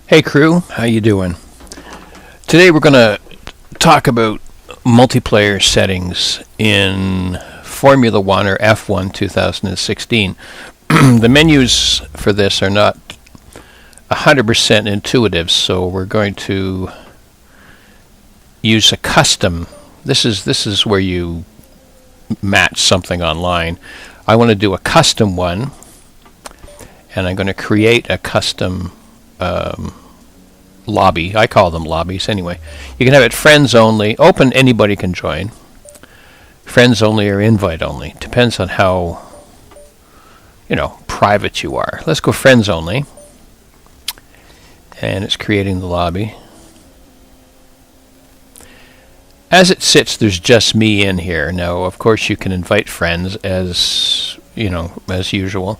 Hey crew, how you doing? Today we're going to talk about multiplayer settings in Formula 1 or F1 2016. The menus for this are not 100% intuitive, so we're going to use a custom. This is where you match something online. I want to do a custom one, and I'm going to create a custom lobby. I call them lobbies anyway. You can have it friends only, open, anybody can join. Friends only or invite only. Depends on how, private you are. Let's go friends only. And it's creating the lobby. As it sits, there's just me in here. Now, of course, you can invite friends as usual.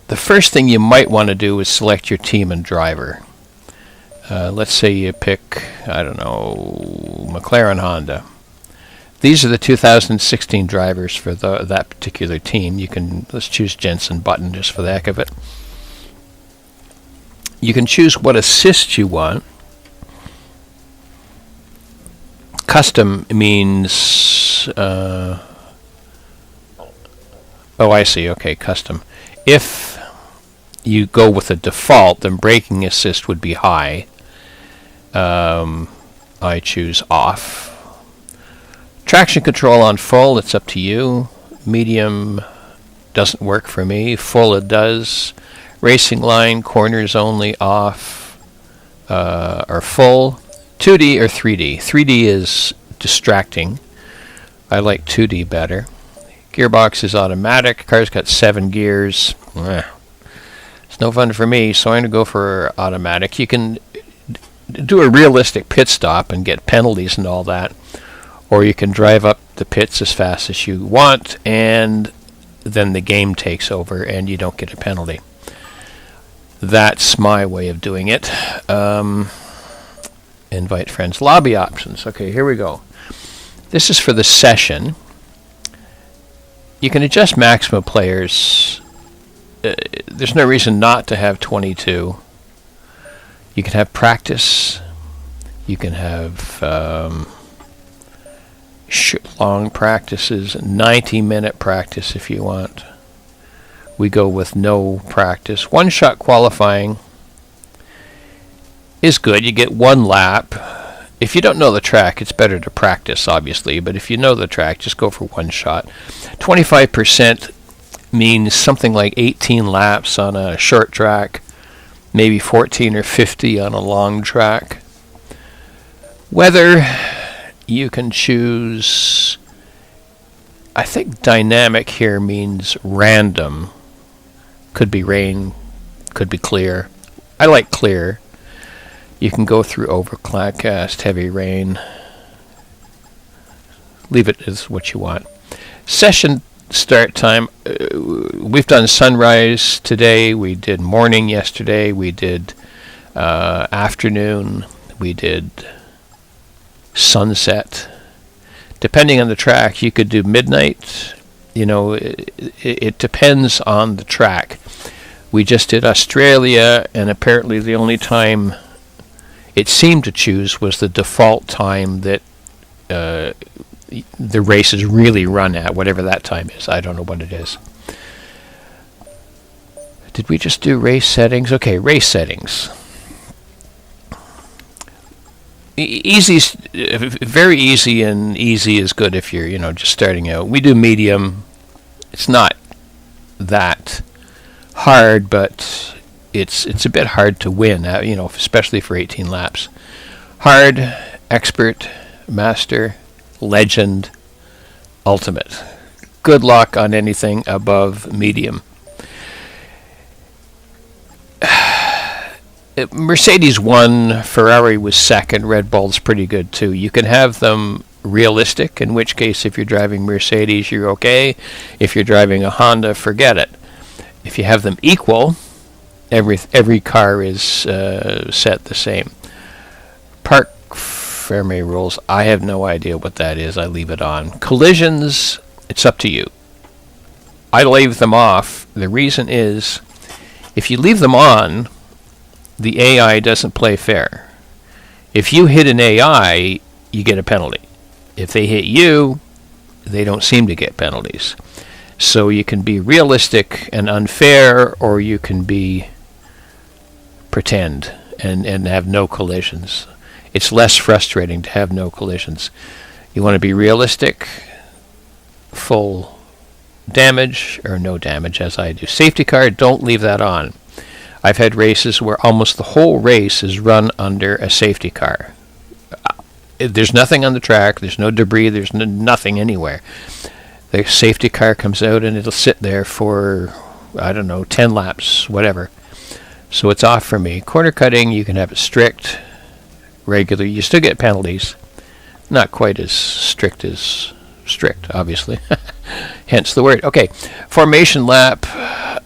The first thing you might want to do is select your team and driver. Let's say you pick, McLaren Honda. These are the 2016 drivers for that particular team. Let's choose Jensen Button just for the heck of it. You can choose what assist you want. Custom means, I see, okay, custom. If you go with a default, then braking assist would be high. I choose off. Traction control on full, it's up to you. Medium doesn't work for me. Full it does. Racing line, corners only, off, or full. 2D or 3D. 3D is distracting. I like 2D better. Gearbox is automatic. Car's got 7 gears. It's no fun for me, so I'm going to go for automatic. You can do a realistic pit stop and get penalties and all that, or you can drive up the pits as fast as you want, and then the game takes over and you don't get a penalty. That's my way of doing it. Invite friends. Lobby options. Okay, here we go. This is for the session. You can adjust maximum players. There's no reason not to have 22. You can have practice. You can have long practices, 90-minute practice if you want. We go with no practice. One-shot qualifying is good. You get 1 lap. If you don't know the track, it's better to practice, obviously, but if you know the track, just go for 1 shot. 25% means something like 18 laps on a short track, maybe 14 or 50 on a long track. Weather, you can choose, I think dynamic here means random. Could be rain, could be clear. I like clear. You can go through overcast, heavy rain. Leave it as what you want. Session start time. We've done sunrise today. We did morning yesterday. We did afternoon. We did sunset. Depending on the track, you could do midnight. It depends on the track. We just did Australia, and apparently the only time it seemed to choose was the default time that the races really run at, whatever that time is. I don't know what it is. Did we just do race settings? Okay, race settings. Easy, very easy, and easy is good if you're just starting out. We do medium. It's not that hard, but it's a bit hard to win, especially for 18 laps. Hard, expert, master, legend, ultimate. Good luck on anything above medium. Mercedes won, Ferrari was second, Red Bull's pretty good too. You can have them realistic, in which case if you're driving Mercedes you're okay. If you're driving a Honda, forget it. If you have them equal, every car is set the same. Parc Fermé rules, I have no idea what that is. I leave it on. Collisions, it's up to you. I leave them off. The reason is, if you leave them on, the AI doesn't play fair. If you hit an AI, you get a penalty. If they hit you, they don't seem to get penalties. So you can be realistic and unfair, or you can be pretend and have no collisions. It's less frustrating to have no collisions. You want to be realistic, full damage or no damage, as I do. Safety car, don't leave that on. I've had races where almost the whole race is run under a safety car. There's nothing on the track, there's no debris, there's nothing anywhere. The safety car comes out and it'll sit there for, 10 laps, whatever. So it's off for me. Corner cutting, you can have it strict, regular. You still get penalties. Not quite as strict as strict, obviously. Hence the word. Okay, formation lap.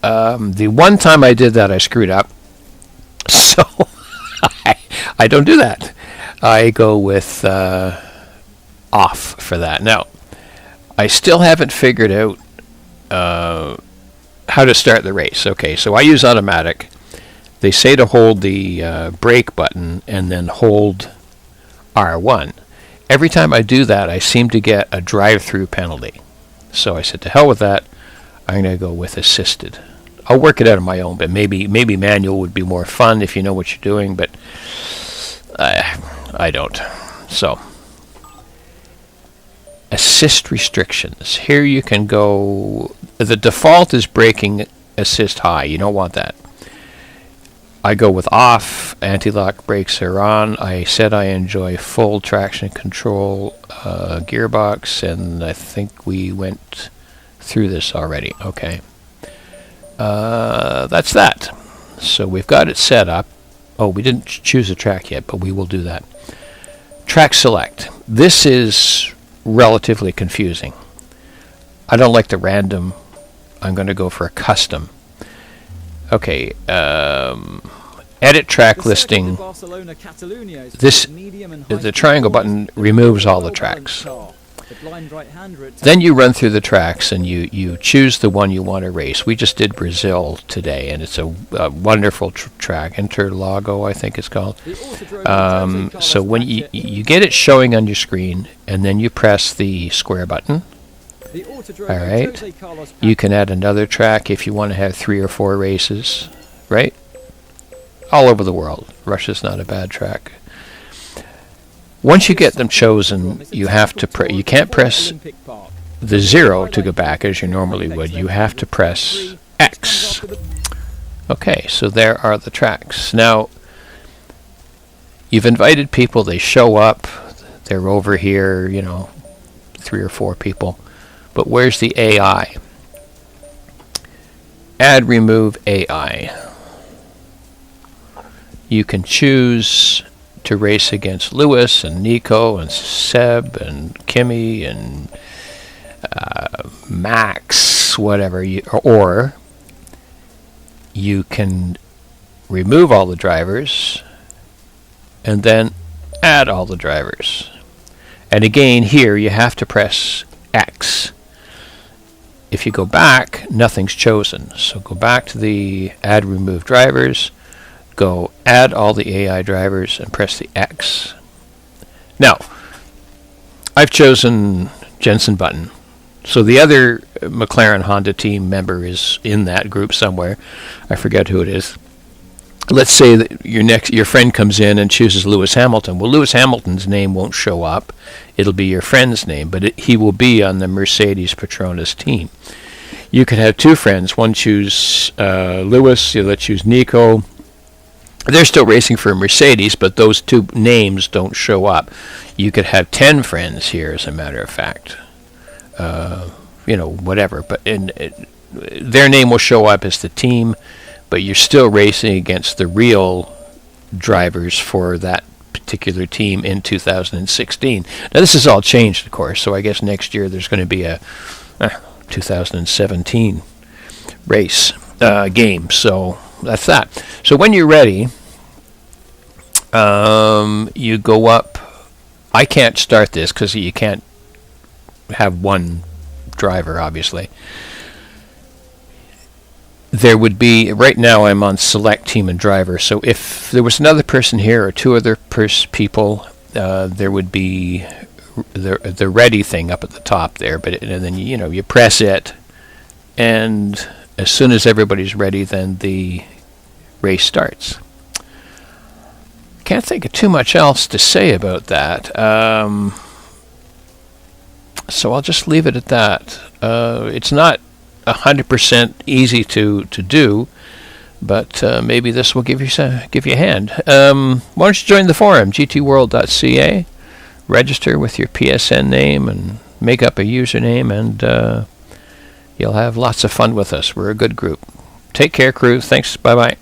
The one time I did that, I screwed up. So I don't do that. I go with off for that. Now, I still haven't figured out how to start the race. Okay, so I use automatic. They say to hold the brake button and then hold R1. Every time I do that, I seem to get a drive-through penalty. So I said, to hell with that. I'm going to go with assisted. I'll work it out on my own, but maybe manual would be more fun if you know what you're doing, but I don't. So, assist restrictions. Here you can go, the default is braking assist high. You don't want that. I go with off, anti-lock brakes are on. I said I enjoy full traction control gearbox, and I think we went through this already. Okay. That's that. So we've got it set up. Oh, we didn't choose a track yet, but we will do that. Track select. This is relatively confusing. I don't like the random. I'm going to go for a custom. Okay, edit track listing. The triangle button removes all the tracks. Then you run through the tracks and you choose the one you want to race. We just did Brazil today, and it's a wonderful track. Interlago, I think it's called. So when you get it showing on your screen, and then you press the square button. All right. You can add another track if you want to have 3 or 4 races, right? All over the world. Russia's not a bad track. Once you get them chosen, you have to you can't press the 0 to go back as you normally would. You have to press X. Okay, so there are the tracks. Now, you've invited people, they show up, they're over here, 3 or 4 people. But where's the AI? Add, remove AI. You can choose to race against Lewis and Nico and Seb and Kimmy and Max, whatever. Or you can remove all the drivers and then add all the drivers. And again, here you have to press X. If you go back, nothing's chosen. So go back to the add remove drivers, go add all the AI drivers, and press the X. Now, I've chosen Jensen Button. So the other McLaren Honda team member is in that group somewhere. I forget who it is. Let's say that your friend comes in and chooses Lewis Hamilton. Well, Lewis Hamilton's name won't show up. It'll be your friend's name, but he will be on the Mercedes Petronas team. You could have 2 friends. One choose Lewis, the other choose Nico. They're still racing for Mercedes, but those 2 names don't show up. You could have 10 friends here, as a matter of fact. Whatever. But their name will show up as the team, but you're still racing against the real drivers for that particular team in 2016. Now, this has all changed, of course, so I guess next year there's going to be a 2017 race game. So that's that. So when you're ready, you go up. I can't start this because you can't have one driver, obviously. there would be, right now I'm on select team and driver, so if there was another person here or two other people, there would be the ready thing up at the top there, and then you press it, and as soon as everybody's ready, then the race starts. Can't think of too much else to say about that, so I'll just leave it at that. It's not 100% easy to do, but maybe this will give you a hand. Why don't you join the forum, GTWorld.ca, register with your PSN name and make up a username, and you'll have lots of fun with us. We're a good group. Take care, crew. Thanks. Bye-bye.